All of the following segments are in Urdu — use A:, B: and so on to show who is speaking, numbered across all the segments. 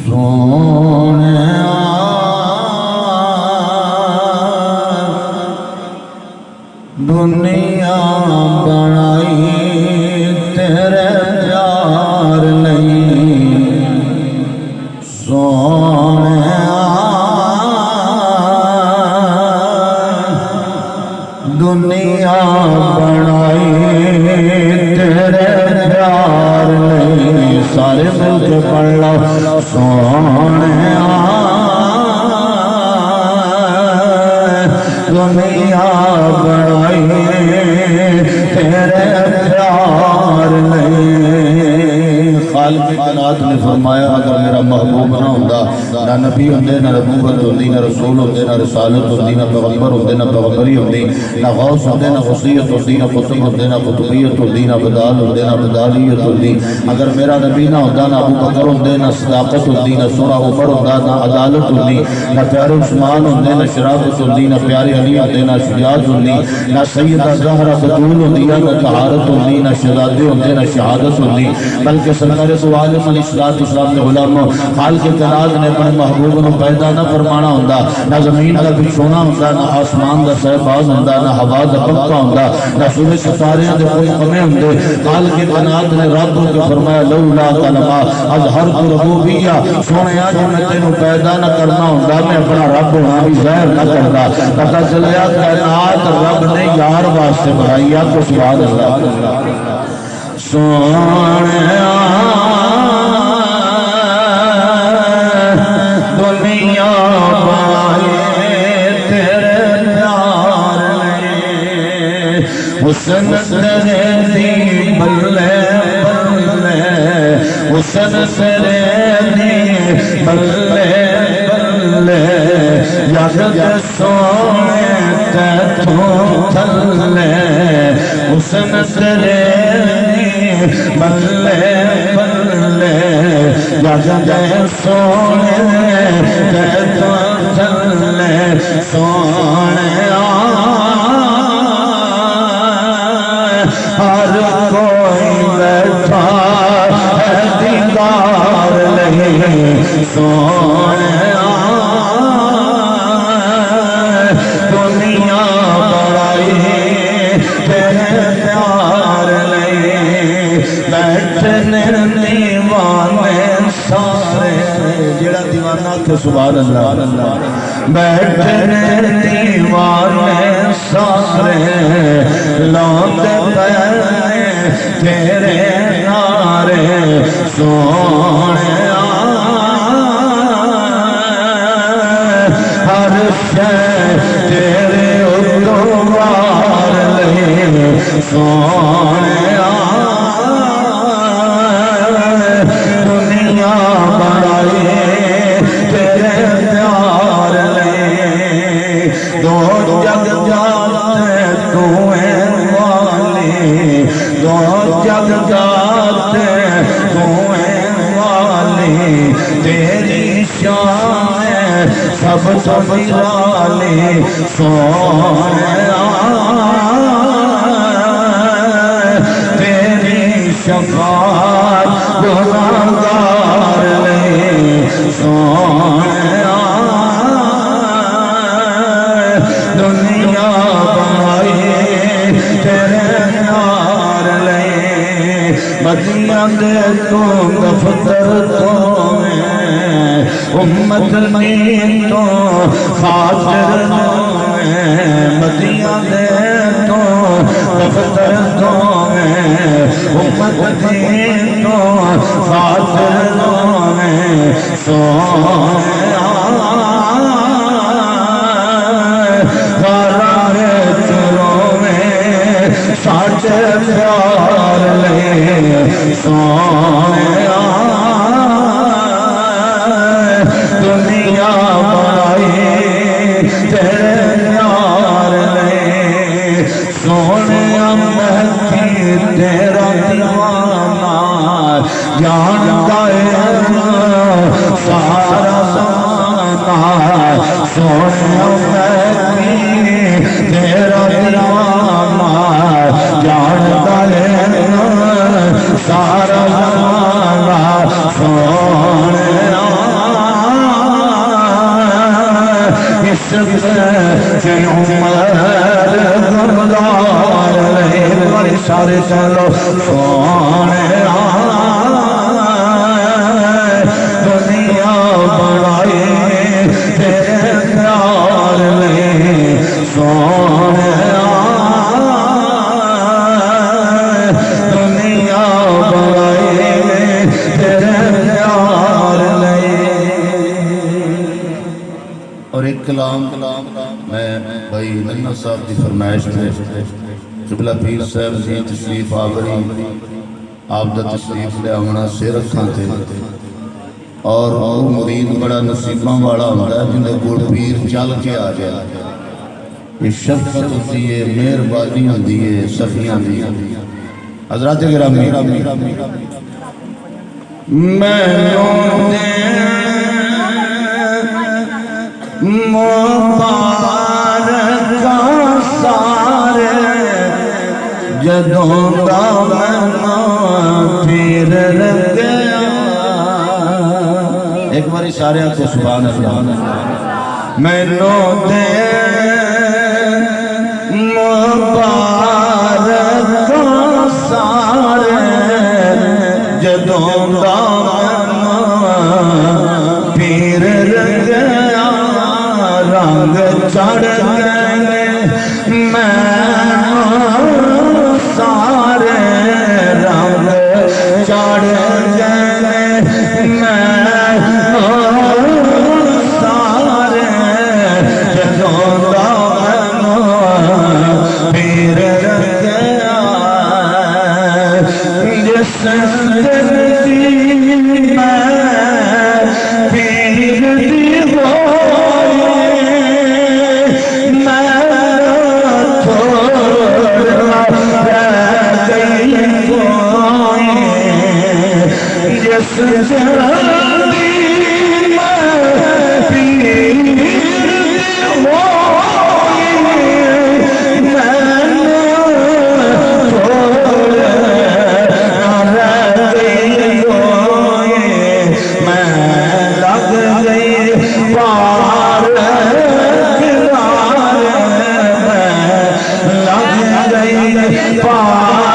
A: سونے دنیا بنائی تیرے پیار نہیں سونے دنیا بنائی تیرے پیار نہیں سارے مل کے پڑھ لو سونے دنیا بنائی تیرے پیار نہیں خالق کائنات نے فرمایا اگر میرا محبوب نہ ہوندا نہ نبی ہوندے نہ نبوت ہوندی نہ رسول ہوندے نہ رسالت ہوندی نہ پیغمبر ہوندے نہ پیغمبری ہوندی نہ غوث ہوندے نہ غوثیت ہوندی نہ قطب ہوندے نہ قطبیت ہوندی نہ بدال ہوندے نہ بدالیت ہوندی اگر میرا نبی نہ ہوندا نہ ابو بکر ہوندے نہ صداقت ہوندی نہ سورہ عمر ہوندا نہ عدالت ہوندی نہ پیارے عثمان ہوندے نہ شرافت ہوندی نہ پیارے علی ہوندے نہ شجاعت ہوندی نہ سیدہ زہرا بتول ہوندی نہ طہارت ہوندی نہ شہزادے ہوندے نہ شہادت ہوندی بلکہ سرکار تو عالم علیہ السلام نے غلام خالق کائنات نے اپنے محبوب کو پیدا نہ فرمانا ہوندا نہ زمین کا بچھونا ہوندا نہ آسمان کا سہباز ہوندا نہ ہوا کا پنکھا ہوندا نہ سورج ستارے دے کوئی کمے ہوندے خالق کائنات نے رب کو فرمایا لولا کلمہ اظہر ربوبیہ سونیا جو میں تینوں پیدا نہ کرنا ہوندا میں اپنا رب ہونا بھی ظاہر نہ کردا پتہ چلیا کائنات رب نے یار واسطے بنائی ہے تو سبحان اللہ سونیا دنیا بنائی تیرے پیار نہیں حسن تیرے دی بلے بلے حسن تیرے دی بلے بلے یاد سونے تیتوں تھلے حسن تیرے بلے بلے یاد سونے تیتوں تھلے سونے ہر کوئی بیٹھا ہے دیدار نہیں سونے دنیا بڑائی تیرے پیار نہیں بیٹھنے دیوانے سارے جڑا دیوانہ کہ سبحان اللہ بیٹھنے دیوانے سارے لوٹے پہنے تیرے نارے سونے ہر شے تیرے اتوار لے سونے دنیا بڑائی تیرے پیار لے دو جگ جاتے تو والی دو جگ جاتے تو والی تیری شان سب سب لالی سونے تیری شفاعت گناہگار لے سونے دنیا بنائی تیرے پیار لے مدینہ دے تو دفتر تو میں امت میں تو خاطر میں مدینہ دے تو دفتر تو میں امت میں تو خاطر میں سونے ساٹھے پیار لے سونے دنیا بنائی تیرے پیار لے سونے مہتی تیرا دیوانہ جانتا ہے سارا زمانہ سونے مہتی تیرا دیوانہ جانتا ہے سارا زمانہ سونے عشق سے عمر گردار رہے بڑے سارے چلو سونے دنیا بڑھائے تیرے پیار میں سونے دنیا بڑھائے تیرے پیار میں۔ اور ایک کلام میں بھائی ننا صاحب کی فرمائش میں قبلہ پیر صاحب جی تشریف آوری آپ دا تشریف لے آمنا سے رکھاں تھے اور وہ مرید بڑا نصیباں والا ہوتا ہے جنہیں گوڑ پیر چل کے آ جائے یہ شفقت ہوتی ہے مہربانی ہوتی ہے سخیاں دی حضرات گرامی میں مبارک سارے جدوں دا میں پیر گیا ایک باری سارے کو سبحان اللہ میں نو دے مبارک سارے جدوں دا میں پیر گیا رنگ چڑھ گئے میں سارے رنگ چڑھ گئے میں سارے جدوں دا پیر گیا جس دن دی میں پیر دی ہوئی جس جلدی میں پیر ہوئی میں چھوڑ رہ گئی ہوئی میں لگ گئی پار کنارے میں لگ گئی پار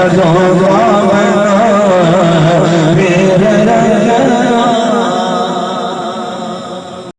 A: سجاؤں گا میں